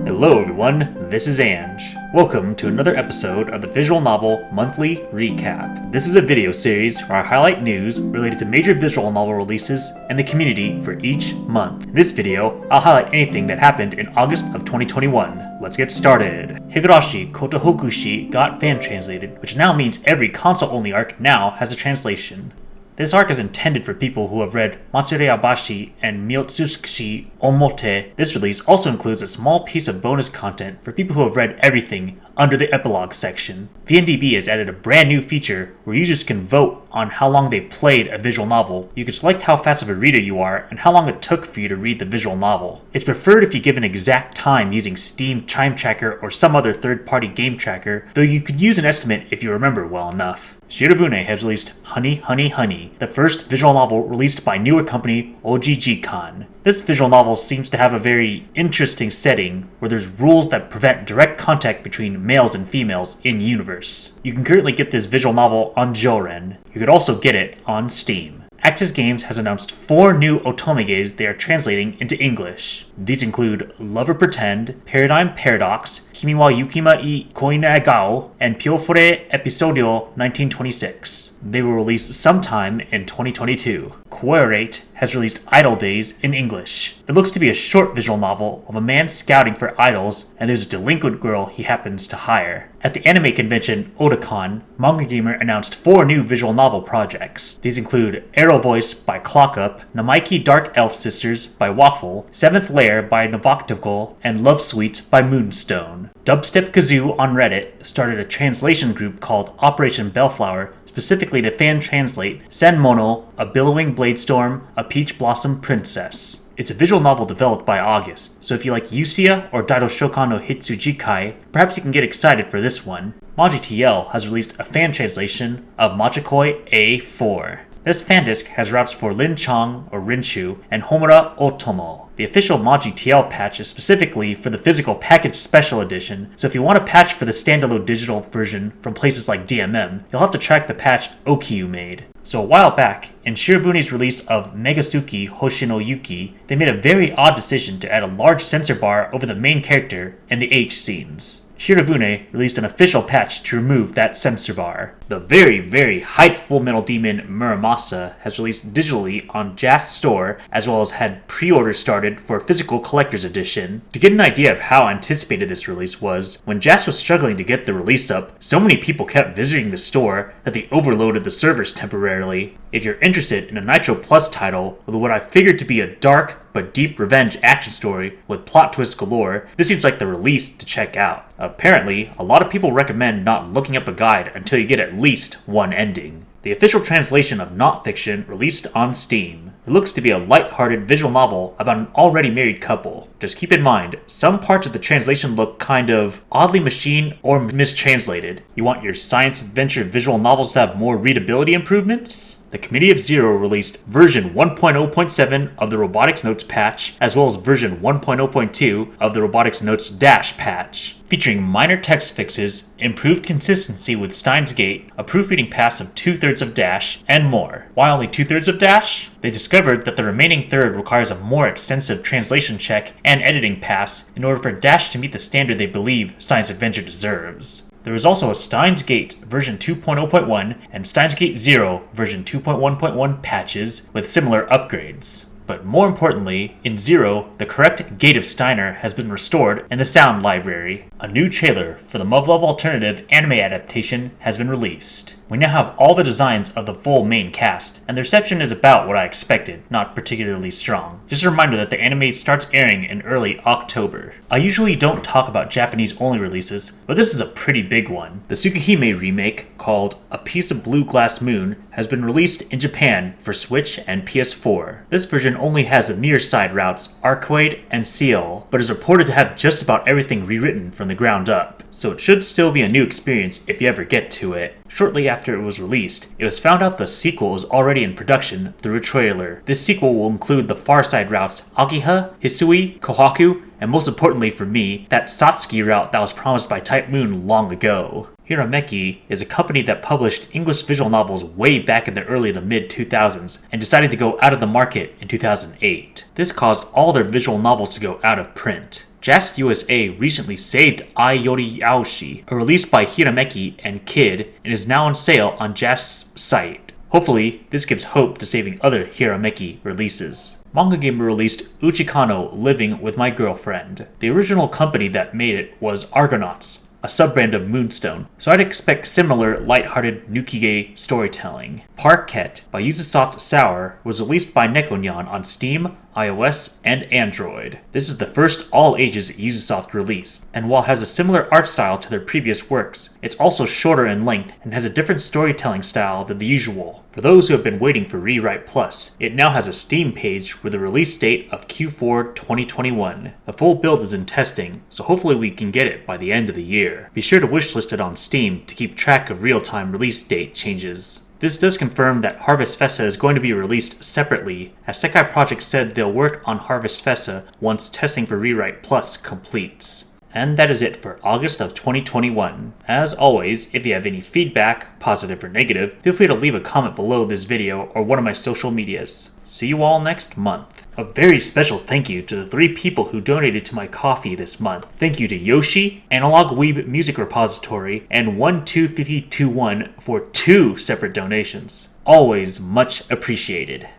Hello everyone, this is Ange. Welcome to another episode of the Visual Novel Monthly Recap. This is a video series where I highlight news related to major visual novel releases and the community for each month. In this video, I'll highlight anything that happened in August of 2021. Let's get started. Higurashi Kotohokushi got fan translated, which now means every console-only arc now has a translation. This arc is intended for people who have read Matsureyabashi and Miyotsushi Omote. This release also includes a small piece of bonus content for people who have read everything under the epilogue section. VNDB has added a brand new feature where users can vote on how long they've played a visual novel. You can select how fast of a reader you are and how long it took for you to read the visual novel. It's preferred if you give an exact time using Steam Chime Tracker or some other third-party game tracker, though you could use an estimate if you remember well enough. Shirobune has released Honey Honey Honey, the first visual novel released by newer company Ojiji-kan. This visual novel seems to have a very interesting setting where there's rules that prevent direct contact between males and females in-universe. You can currently get this visual novel on Joren. You could also get it on Steam. Axis Games has announced 4 new otomeges they are translating into English. These include Lover Pretend, Paradigm Paradox, Kimi wa Yukima I Koina Gao, and Piofore Episodio 1926. They will release sometime in 2022. Querate has released Idol Days in English. It looks to be a short visual novel of a man scouting for idols, and there's a delinquent girl he happens to hire. At the anime convention Otakon, Manga Gamer announced 4 new visual novel projects. These include Arrow Voice by Clockup, Namaiki Dark Elf Sisters by Waffle, Seventh Layer by Novoctical, and Love Suite by Moonstone. Dubstep Kazoo on Reddit started a translation group called Operation Bellflower specifically to fan translate Senmono, a billowing bladestorm, a peach blossom princess. It's a visual novel developed by August, so if you like Yusuya or Daido Shokan no Hitsujikai, perhaps you can get excited for this one. Majitl has released a fan translation of Majikoi A-4. This fandisc has routes for Lin Chong or Rinchu and Homura Otomo. The official Majitl patch is specifically for the physical package special edition, so if you want a patch for the standalone digital version from places like DMM, you'll have to track the patch Okyu made. So a while back, in Shirobune's release of Megasuki Hoshino Yuki, they made a very odd decision to add a large censor bar over the main character in the H scenes. Shirobune released an official patch to remove that censor bar. The very hyped Full Metal Demon Muramasa has released digitally on JAS Store, as well as had pre-orders started for a physical collector's edition. To get an idea of how anticipated this release was, when JAS was struggling to get the release up, so many people kept visiting the store that they overloaded the servers temporarily. If you're interested in a Nitro Plus title with what I figured to be a dark but deep revenge action story with plot twists galore, this seems like the release to check out. Apparently, a lot of people recommend not looking up a guide until you get at least one ending. The official translation of Not Fiction released on Steam. It looks to be a light-hearted visual novel about an already married couple. Just keep in mind, some parts of the translation look kind of oddly machine or mistranslated. You want your science adventure visual novels to have more readability improvements? The Committee of Zero released version 1.0.7 of the Robotics Notes patch, as well as version 1.0.2 of the Robotics Notes Dash patch, featuring minor text fixes, improved consistency with Steins Gate, a proofreading pass of 2/3 of Dash, and more. Why only 2/3 of Dash? They discovered that the remaining third requires a more extensive translation check and editing pass in order for Dash to meet the standard they believe Science Adventure deserves. There is also a Steins Gate version 2.0.1 and Steins Gate 0 version 2.1.1 patches with similar upgrades. But more importantly, in Zero, the correct Gate of Steiner has been restored in the sound library. A new trailer for the Muv-Luv Alternative anime adaptation has been released. We now have all the designs of the full main cast, and the reception is about what I expected, not particularly strong. Just a reminder that the anime starts airing in early October. I usually don't talk about Japanese-only releases, but this is a pretty big one. The Tsukihime remake, called A Piece of Blue Glass Moon, has been released in Japan for Switch and PS4. This version only has the near side routes Arcade and Seal, but is reported to have just about everything rewritten from the ground up, so it should still be a new experience if you ever get to it. Shortly after it was released, it was found out the sequel was already in production through a trailer. This sequel will include the far side routes Agiha, Hisui, Kohaku, and most importantly for me, that Satsuki route that was promised by Type Moon long ago. Hirameki is a company that published English visual novels way back in the early to mid 2000s and decided to go out of the market in 2008. This caused all their visual novels to go out of print. Just USA recently saved Ayori Yaoshi, a release by Hirameki and Kid, and is now on sale on Just's site. Hopefully, this gives hope to saving other Hirameki releases. Manga Gamer released Uchikano Living with My Girlfriend. The original company that made it was Argonauts, a sub-brand of Moonstone, so I'd expect similar light-hearted Nukige storytelling. Parquet by Ubisoft Sour was released by Nekonyan on Steam, iOS, and Android. This is the first all-ages Ubisoft release, and while it has a similar art style to their previous works, it's also shorter in length and has a different storytelling style than the usual. For those who have been waiting for Rewrite Plus, it now has a Steam page with a release date of Q4 2021. The full build is in testing, so hopefully we can get it by the end of the year. Be sure to wishlist it on Steam to keep track of real-time release date changes. This does confirm that Harvest Festa is going to be released separately, as Sekai Project said they'll work on Harvest Festa once testing for Rewrite Plus completes. And that is it for August of 2021. As always, if you have any feedback, positive or negative, feel free to leave a comment below this video or one of my social medias. See you all next month. A very special thank you to the 3 people who donated to my coffee this month. Thank you to Yoshi, Analog Weeb Music Repository, and 12321 for 2 separate donations. Always much appreciated.